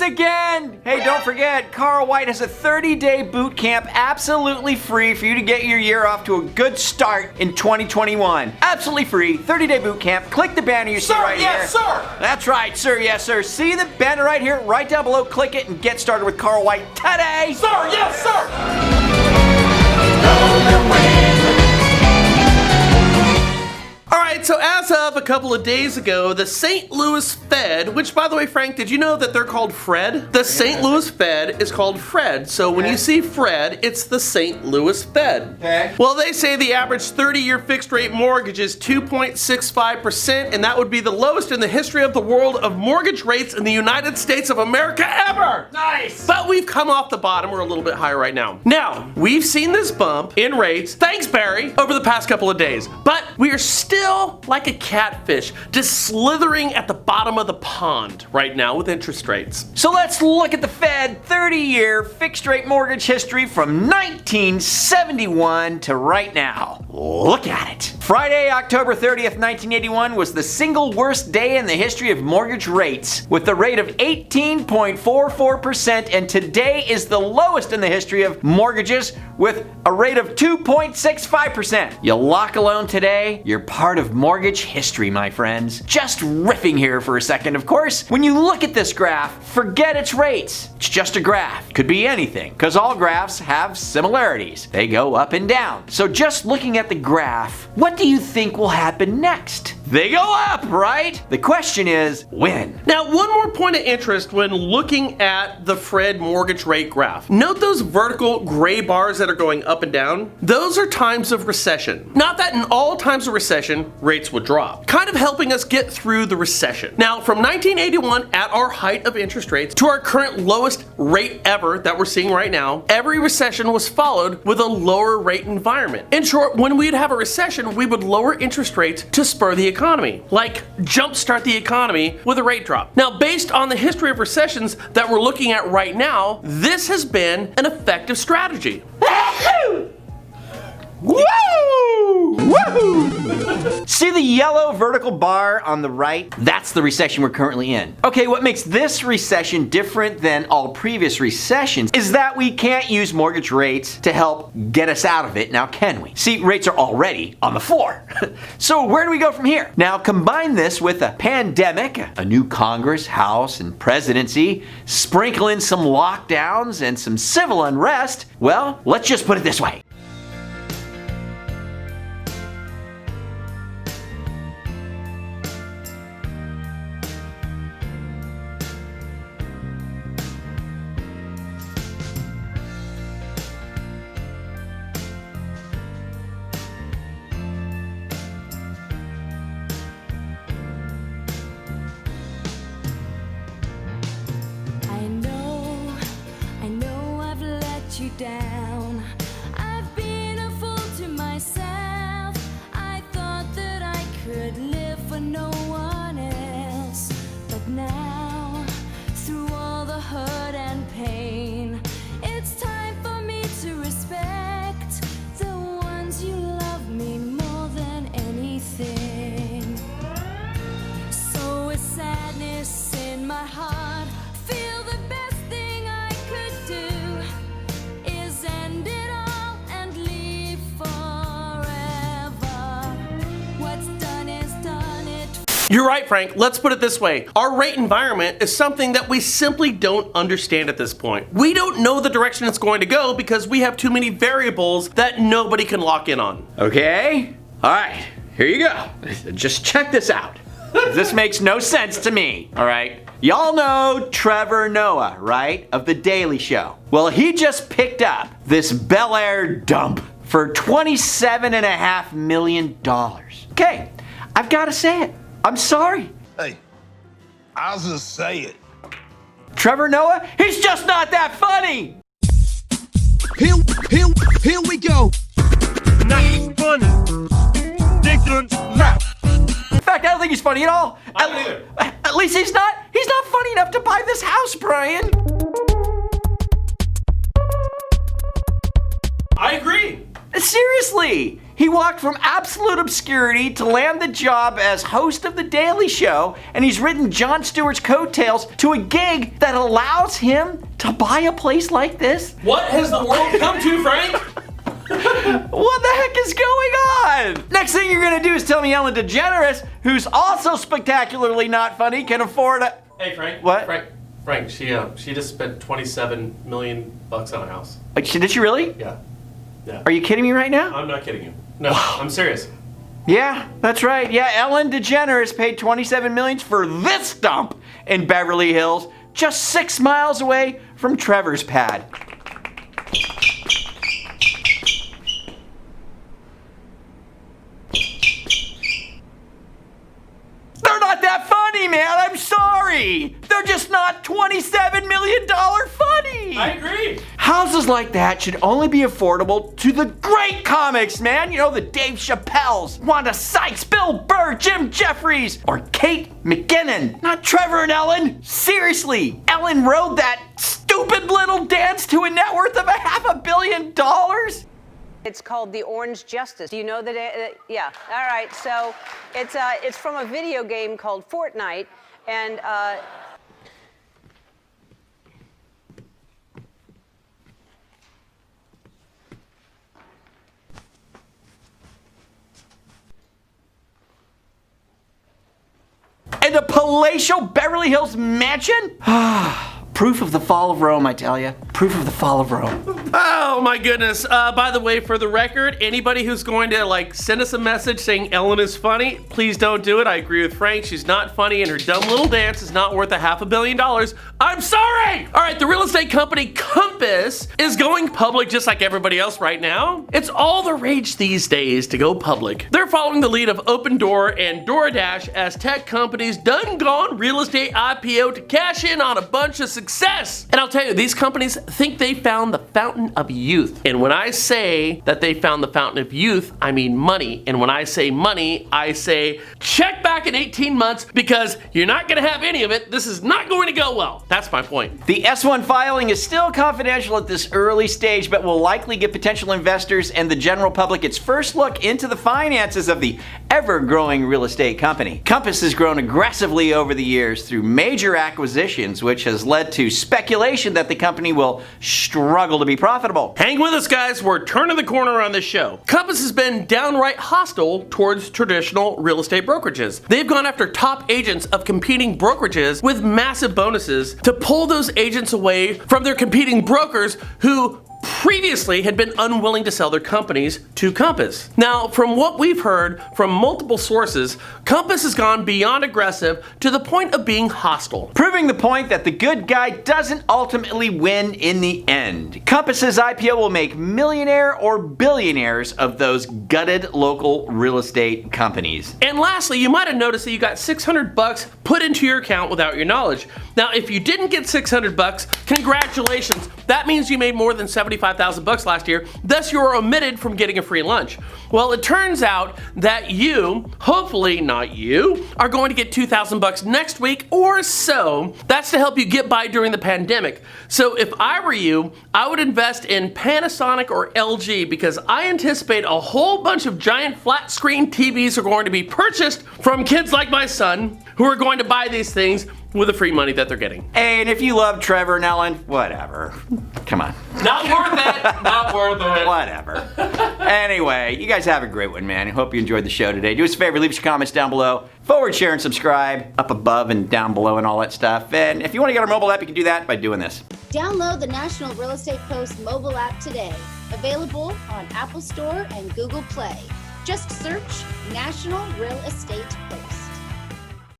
us again. Hey, don't forget, Carl White has a 30-day boot camp absolutely free for you to get your year off to a good start in 2021. Absolutely free, 30-day boot camp. Click the banner you see right here. Yes, sir. That's right, sir. Yes, sir. See the banner right here, right down below. Click it and get started with Carl White today. Sir, yes, sir. Alright, so as of a couple of days ago, the St. Louis Fed, which by the way, Frank, did you know that they're called Fred? The St. Louis Fed is called Fred. So when you see Fred, it's the St. Louis Fed. Okay. Well, they say the average 30-year fixed rate mortgage is 2.65%, and that would be the lowest in the history of the world of mortgage rates in the United States of America ever. Nice. But we've come off the bottom. We're a little bit higher right now. Now, we've seen this bump in rates, thanks Barry, over the past couple of days. But we are still like a catfish, just slithering at the bottom of the pond right now with interest rates. So let's look at the Fed 30-year fixed rate mortgage history from 1971 to right now. Look at it. Friday, October 30th, 1981 was the single worst day in the history of mortgage rates, with the rate of 18.44%, and today is the lowest in the history of mortgages with a rate of 2.65%. You lock a loan today, you're part of mortgage history, my friends. Just riffing here for a second, of course. When you look at this graph, forget its rates. It's just a graph. Could be anything, because all graphs have similarities. They go up and down. So just looking at the graph, what do you think will happen next? They go up, right? The question is, when? Now, one more point of interest when looking at the Fred mortgage rate graph. Note those vertical gray bars that are going up and down? Those are times of recession. Not that in all times of recession, rates would drop. Kind of helping us get through the recession. Now, from 1981 at our height of interest rates to our current lowest rate ever that we're seeing right now, every recession was followed with a lower rate environment. In short, when we'd have a recession, we would lower interest rates to spur the economy, like jumpstart the economy with a rate drop. Now, based on the history of recessions that we're looking at right now, this has been an effective strategy. Woo! Woohoo! See the yellow vertical bar on the right? That's the recession we're currently in. Okay, what makes this recession different than all previous recessions is that we can't use mortgage rates to help get us out of it, now can we? See, rates are already on the floor. So where do we go from here? Now combine this with a pandemic, a new Congress, House, and presidency, sprinkle in some lockdowns and some civil unrest. Well, let's just put it this way. I know I've let you down. I've been a fool to myself. I thought that I could live for no one else. But now, through all the hurt and pain, it's time for me to respect the ones you love me more than anything. So with sadness in my heart, feel the best thing I could do is end it all and leave forever. What's done is done. You're right, Frank. Let's put it this way. Our rate environment is something that we simply don't understand at this point. We don't know the direction it's going to go because we have too many variables that nobody can lock in on. Okay? Alright, here you go. Just check this out. This makes no sense to me, alright? Y'all know Trevor Noah, right? Of The Daily Show. Well, he just picked up this Bel Air dump for $27.5 million. Okay, I've got to say it. I'm sorry. Hey, I'll just say it. Trevor Noah, he's just not that funny. Here we go. Not funny. Dickens rap. In fact, I don't think he's funny at all. At least he's not funny enough to buy this house, Brian. I agree. Seriously, He walked from absolute obscurity to land the job as host of The Daily Show, and he's ridden Jon Stewart's coattails to a gig that allows him to buy a place like this. What has the world come to, Frank? What the heck is going on? Next thing you're gonna do is tell me Ellen DeGeneres, who's also spectacularly not funny, can afford a... Hey, Frank. What? Frank, she just spent $27 million on a house. Did she really? Yeah. Are you kidding me right now? I'm not kidding you. No, I'm serious. Yeah, that's right. Yeah, Ellen DeGeneres paid $27 million for this dump in Beverly Hills, just 6 miles away from Trevor's pad. They're not that funny, man. I'm sorry. They're just not $27 million funny. I agree. Houses like that should only be affordable to the great comics, man. You know, the Dave Chappelles, Wanda Sykes, Bill Burr, Jim Jeffries, or Kate McKinnon. Not Trevor and Ellen. Seriously, Ellen rode that stupid little dance to a net worth of $500 million? It's called The Orange Justice. Do you know that? Yeah. All right. So it's from a video game called Fortnite, and and a palatial Beverly Hills mansion? Proof of the fall of Rome, I tell you. Proof of the fall of Rome. Oh my goodness. By the way, for the record, anybody who's going to send us a message saying Ellen is funny, please don't do it. I agree with Frank. She's not funny and her dumb little dance is not worth $500 million. I'm sorry! All right, the real estate company Compass is going public just like everybody else right now. It's all the rage these days to go public. They're following the lead of Opendoor and DoorDash as tech companies done gone real estate IPO to cash in on a bunch of success. And I'll tell you, these companies think they found the fountain of youth. And when I say that they found the fountain of youth, I mean money. And when I say money, I say check back in 18 months because you're not gonna have any of it. This is not going to go well. That's my point. The S1 filing is still confidential at this early stage, but will likely give potential investors and the general public its first look into the finances of the ever-growing real estate company. Compass has grown aggressively over the years through major acquisitions, which has led to speculation that the company will struggle to be profitable. Hang with us, guys. We're turning the corner on this show. Compass has been downright hostile towards traditional real estate brokerages. They've gone after top agents of competing brokerages with massive bonuses to pull those agents away from their competing brokers who previously had been unwilling to sell their companies to Compass. Now, from what we've heard from multiple sources, Compass has gone beyond aggressive to the point of being hostile. Proving the point that the good guy doesn't ultimately win in the end. Compass's IPO will make millionaire or billionaires of those gutted local real estate companies. And lastly, you might have noticed that you got $600 put into your account without your knowledge. Now, if you didn't get $600, congratulations. That means you made more than $75,000 last year, thus you are omitted from getting a free lunch. Well, it turns out that you, hopefully not you, are going to get $2,000 next week or so. That's to help you get by during the pandemic. So if I were you, I would invest in Panasonic or LG because I anticipate a whole bunch of giant flat screen TVs are going to be purchased from kids like my son who are going to buy these things with the free money that they're getting. And if you love Trevor and Ellen, whatever. Come on. Not worth it. Not worth it. Whatever. Anyway, you guys have a great one, man. I hope you enjoyed the show today. Do us a favor, leave us your comments down below. Forward, share, and subscribe up above and down below and all that stuff. And if you want to get our mobile app, you can do that by doing this. Download the National Real Estate Post mobile app today. Available on Apple Store and Google Play. Just search National Real Estate Post.